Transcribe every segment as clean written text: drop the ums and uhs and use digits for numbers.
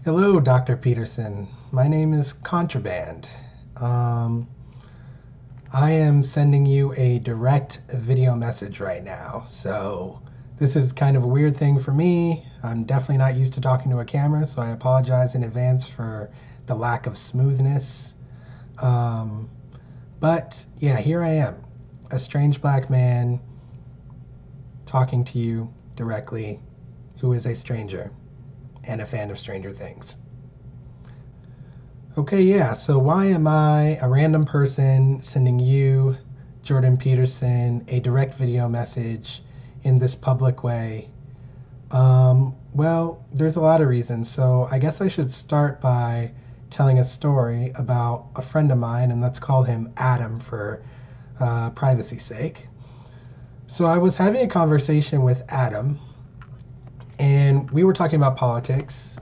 Hello, Dr. Peterson. My name is Contraband. Um, I am sending you a direct video message right now. So, this is kind of a weird thing for me. I'm definitely not used to talking to a camera, so I apologize in advance for the lack of smoothness. Um, but yeah, here I am, a strange black man talking to you directly, who is a stranger and a fan of Stranger Things. Okay, yeah, so why am I, a random person, sending you, Jordan Peterson, a direct video message in this public way? Well, there's a lot of reasons. So I guess I should start by telling a story about a friend of mine, and let's call him Adam for privacy's sake. So I was having a conversation with Adam, and we were talking about politics,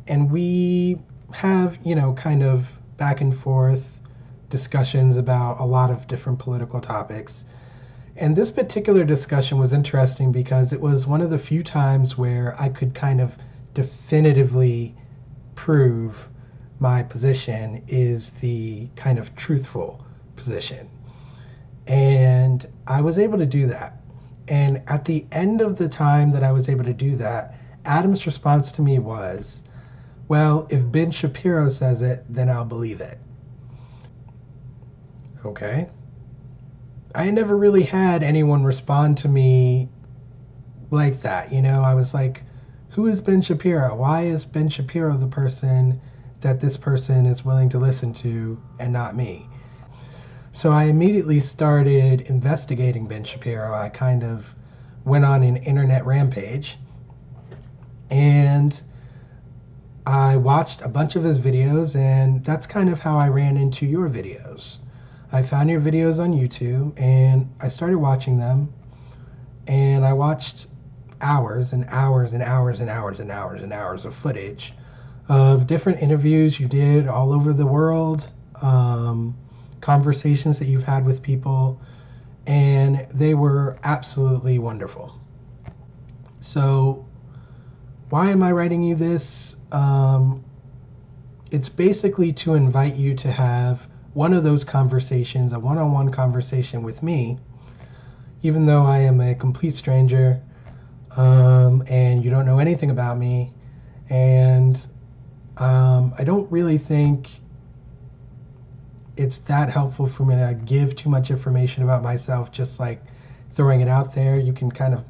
and we have, kind of back and forth discussions about a lot of different political topics. And this particular discussion was interesting because it was one of the few times where I could kind of definitively prove my position is the kind of truthful position. And I was able to do that. And at the end of the time that I was able to do that, Adam's response to me was, well, if Ben Shapiro says it, then I'll believe it. Okay. I never really had anyone respond to me like that. I was like, who is Ben Shapiro? Why is Ben Shapiro the person that this person is willing to listen to and not me? So I immediately started investigating Ben Shapiro. I kind of went on an internet rampage, and I watched a bunch of his videos, and that's kind of how I ran into your videos. I found your videos on YouTube, and I started watching them, and I watched hours and hours and hours and hours and hours and hours of footage of different interviews you did all over the world, conversations that you've had with people, and they were absolutely wonderful. So why am I writing you this? It's basically to invite you to have one of those conversations, a one-on-one conversation with me, even though I am a complete stranger, and you don't know anything about me, and I don't really think it's that helpful for me to give too much information about myself, just like throwing it out there. You can kind of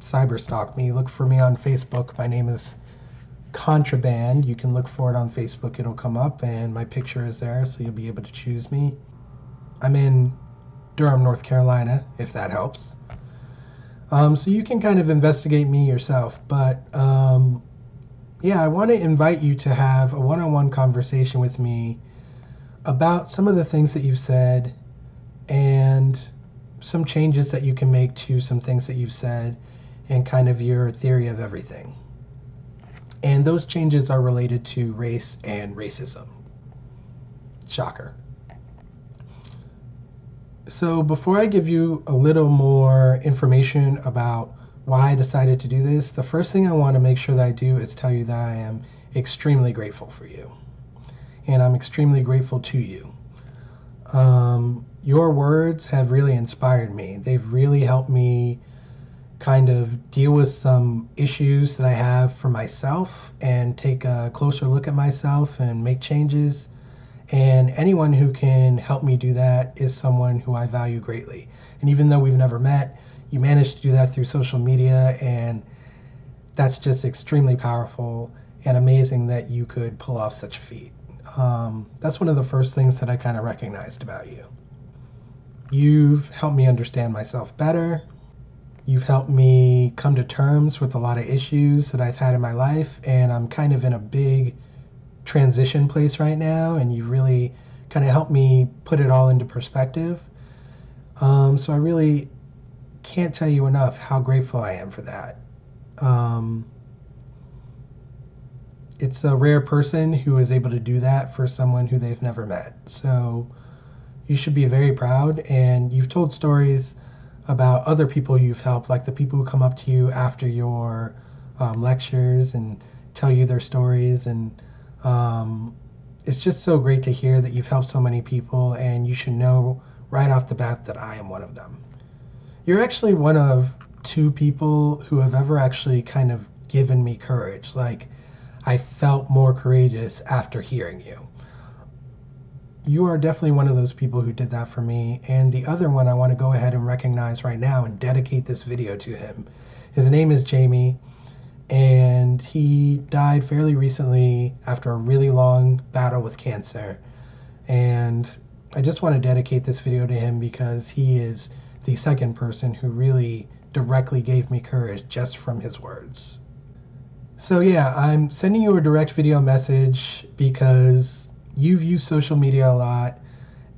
cyber stalk me. Look for me on Facebook. My name is Contraband. You can look for it on Facebook. It'll come up, and my picture is there, so you'll be able to choose me. I'm in Durham, North Carolina, if that helps. So you can kind of investigate me yourself. But yeah, I want to invite you to have a one-on-one conversation with me about some of the things that you've said and some changes that you can make to some things that you've said and kind of your theory of everything. And those changes are related to race and racism. Shocker. So before I give you a little more information about why I decided to do this, the first thing I want to make sure that I do is tell you that I am extremely grateful for you. And I'm extremely grateful to you. Your words have really inspired me. They've really helped me kind of deal with some issues that I have for myself and take a closer look at myself and make changes. And anyone who can help me do that is someone who I value greatly. And even though we've never met, you managed to do that through social media, and that's just extremely powerful and amazing that you could pull off such a feat. That's one of the first things that I kind of recognized about you. You've helped me understand myself better. You've helped me come to terms with a lot of issues that I've had in my life, and I'm kind of in a big transition place right now, and you've really kind of helped me put it all into perspective. So I really can't tell you enough how grateful I am for that. It's a rare person who is able to do that for someone who they've never met. So you should be very proud, and you've told stories about other people you've helped, like the people who come up to you after your lectures and tell you their stories, and it's just so great to hear that you've helped so many people, and you should know right off the bat that I am one of them. You're actually one of 2 people who have ever actually kind of given me courage. Like, I felt more courageous after hearing you. You are definitely one of those people who did that for me. And the other one I want to go ahead and recognize right now and dedicate this video to him. His name is Jamie, and he died fairly recently after a really long battle with cancer. And I just want to dedicate this video to him because he is the second person who really directly gave me courage just from his words. So yeah, I'm sending you a direct video message because you've used social media a lot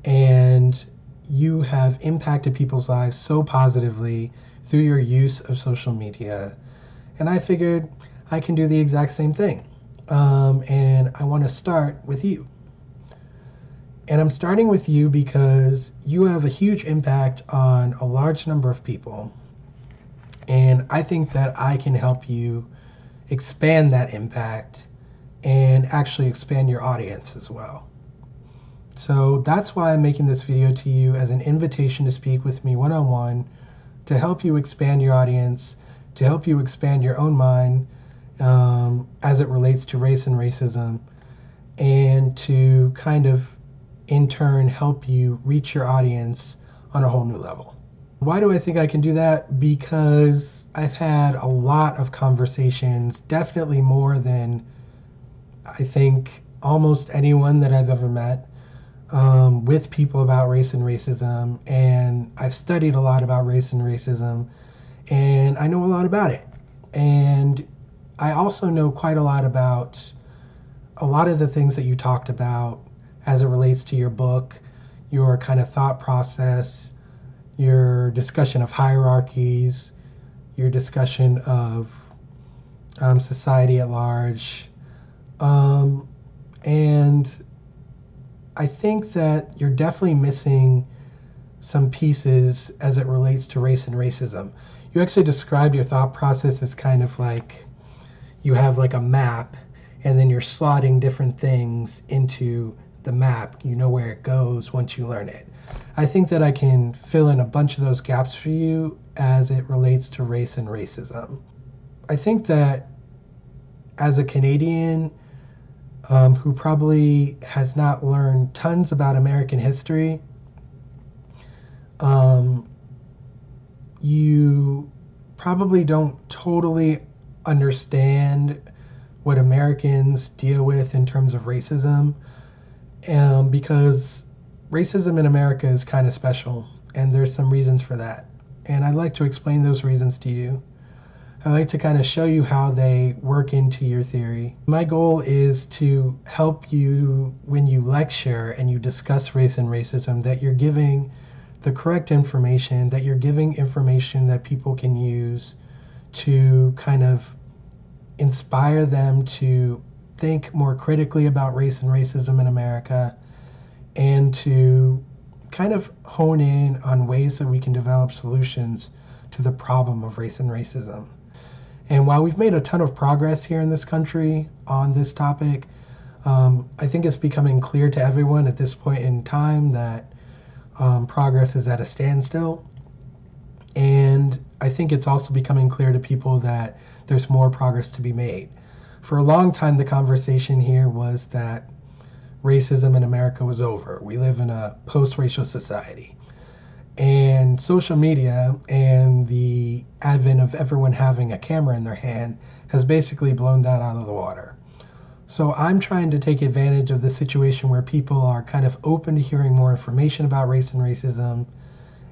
and you have impacted people's lives so positively through your use of social media. And I figured I can do the exact same thing. And I want to start with you. And I'm starting with you because you have a huge impact on a large number of people. And I think that I can help you expand that impact and actually expand your audience as well. So that's why I'm making this video to you as an invitation to speak with me one-on-one to help you expand your audience, to help you expand your own mind as it relates to race and racism, and to kind of in turn help you reach your audience on a whole new level. Why do I think I can do that? Because I've had a lot of conversations, definitely more than I think almost anyone that I've ever met, with people about race and racism. And I've studied a lot about race and racism, and I know a lot about it. And I also know quite a lot about a lot of the things that you talked about as it relates to your book, your kind of thought process, your discussion of hierarchies, your discussion of society at large. And I think that you're definitely missing some pieces as it relates to race and racism. You actually described your thought process as kind of like you have like a map, and then you're slotting different things into the map. You know where it goes once you learn it. I think that I can fill in a bunch of those gaps for you as it relates to race and racism. I think that as a Canadian who probably has not learned tons about American history, you probably don't totally understand what Americans deal with in terms of racism, because racism in America is kind of special, and there's some reasons for that. And I'd like to explain those reasons to you. I'd like to kind of show you how they work into your theory. My goal is to help you when you lecture and you discuss race and racism, that you're giving the correct information, that you're giving information that people can use to kind of inspire them to think more critically about race and racism in America, and to kind of hone in on ways that we can develop solutions to the problem of race and racism. And while we've made a ton of progress here in this country on this topic, I think it's becoming clear to everyone at this point in time that progress is at a standstill. And I think it's also becoming clear to people that there's more progress to be made. For a long time, the conversation here was that racism in America was over. We live in a post-racial society. And social media and the advent of everyone having a camera in their hand has basically blown that out of the water. So I'm trying to take advantage of the situation where people are kind of open to hearing more information about race and racism.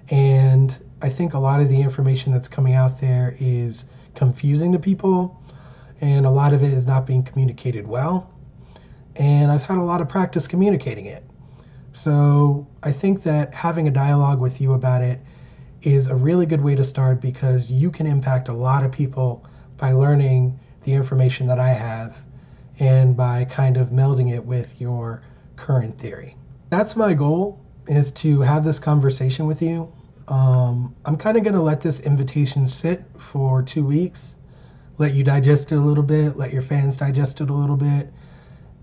And I think a lot of the information that's coming out there is confusing to people, and a lot of it is not being communicated well. And I've had a lot of practice communicating it. So I think that having a dialogue with you about it is a really good way to start, because you can impact a lot of people by learning the information that I have and by kind of melding it with your current theory. That's my goal, is to have this conversation with you. I'm kind of going to let this invitation sit for 2 weeks. let you digest it a little bit, let your fans digest it a little bit.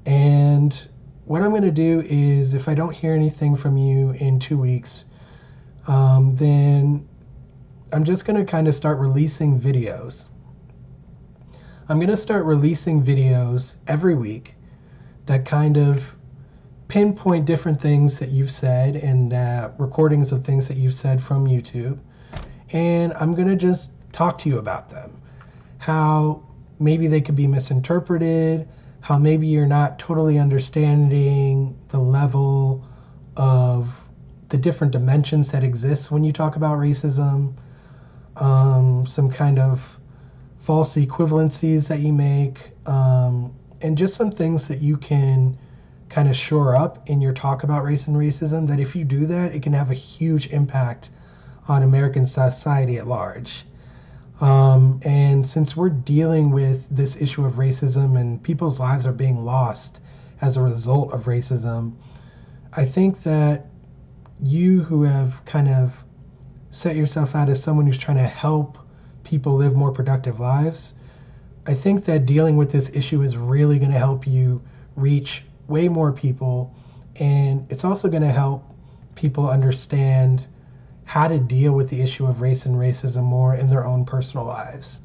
And what I'm going to do is, if I don't hear anything from you in 2 weeks, then I'm just going to kind of start releasing videos. I'm going to start releasing videos every week that kind of pinpoint different things that you've said and recordings of things that you've said from YouTube. And I'm going to just talk to you about them. How maybe they could be misinterpreted, how maybe you're not totally understanding the level of the different dimensions that exist when you talk about racism, some kind of false equivalencies that you make, and just some things that you can kind of shore up in your talk about race and racism, that if you do that, it can have a huge impact on American society at large. And since we're dealing with this issue of racism and people's lives are being lost as a result of racism, I think that you, who have kind of set yourself out as someone who's trying to help people live more productive lives, I think that dealing with this issue is really going to help you reach way more people, and it's also going to help people understand how to deal with the issue of race and racism more in their own personal lives.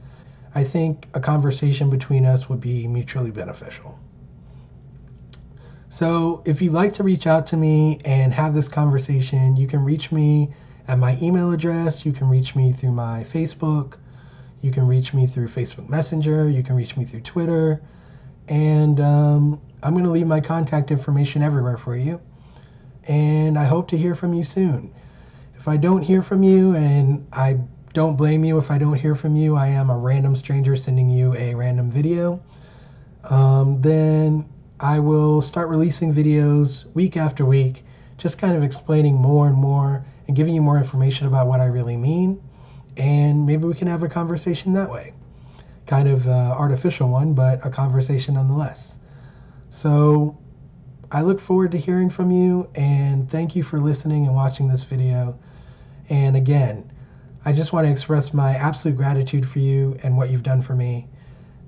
I think a conversation between us would be mutually beneficial. So if you'd like to reach out to me and have this conversation, you can reach me at my email address. You can reach me through my Facebook. You can reach me through Facebook Messenger. You can reach me through Twitter. And I'm going to leave my contact information everywhere for you. And I hope to hear from you soon. If I don't hear from you, and I don't blame you if I don't hear from you, I am a random stranger sending you a random video, then I will start releasing videos week after week, just kind of explaining more and more and giving you more information about what I really mean. And maybe we can have a conversation that way. Kind of artificial one, but a conversation nonetheless. So I look forward to hearing from you, and thank you for listening and watching this video. And again, I just want to express my absolute gratitude for you and what you've done for me.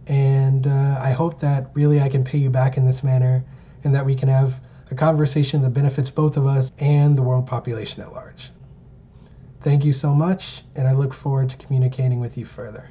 And I hope that really I can pay you back in this manner, and that we can have a conversation that benefits both of us and the world population at large. Thank you so much, and I look forward to communicating with you further.